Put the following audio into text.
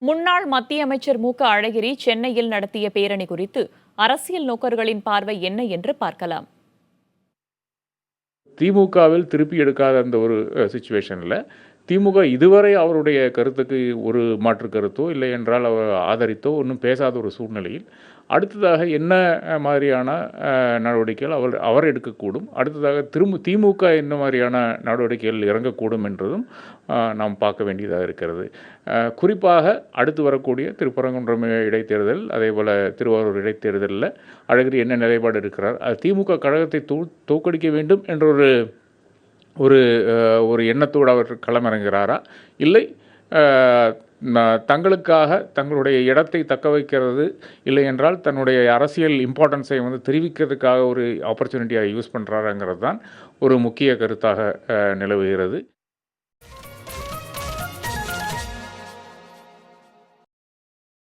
முன்னாள் மத்திய அமைச்சர் மு க அழகிரி சென்னையில் நடத்திய பேரணி குறித்து அரசியல் நோக்கர்களின் பார்வை என்ன என்று பார்க்கலாம். திமுகவில் திருப்பி எடுக்காத அந்த ஒரு சிச்சுவேஷனில் திமுக இதுவரை அவருடைய கருத்துக்கு ஒரு மாற்று கருத்தோ இல்லை என்றால் அவர் ஆதரித்தோ ஒன்றும் பேசாத ஒரு சூழ்நிலையில் அடுத்ததாக என்ன மாதிரியான நடவடிக்கைகள் அவர் எடுக்கக்கூடும், அடுத்ததாக திமுக என்ன மாதிரியான நடவடிக்கைகள் இறங்கக்கூடும் என்றதும் நாம் பார்க்க வேண்டியதாக இருக்கிறது. குறிப்பாக அடுத்து வரக்கூடிய திருப்பரங்குன்றம் இடைத்தேர்தல், அதே போல் திருவாரூர் இடைத்தேர்தலில் அழகிரி என்ன நிலைப்பாடு இருக்கிறார், திமுக கழகத்தை தோற்கடிக்க வேண்டும் என்ற ஒரு ஒரு எண்ணத்தோடு அவர் களமிறங்குகிறாரா, இல்லை தங்களுக்காக தங்களுடைய இடத்தை தக்க வைக்கிறது, இல்லை என்றால் தன்னுடைய அரசியல் இம்பார்ட்டன்ஸை தெரிவிக்கிறதுக்காக ஒரு ஆப்பர்ச்சுனிட்டியாக யூஸ் பண்ணுறாருங்கிறது தான் ஒரு முக்கிய கருத்தாக நிலவுகிறது.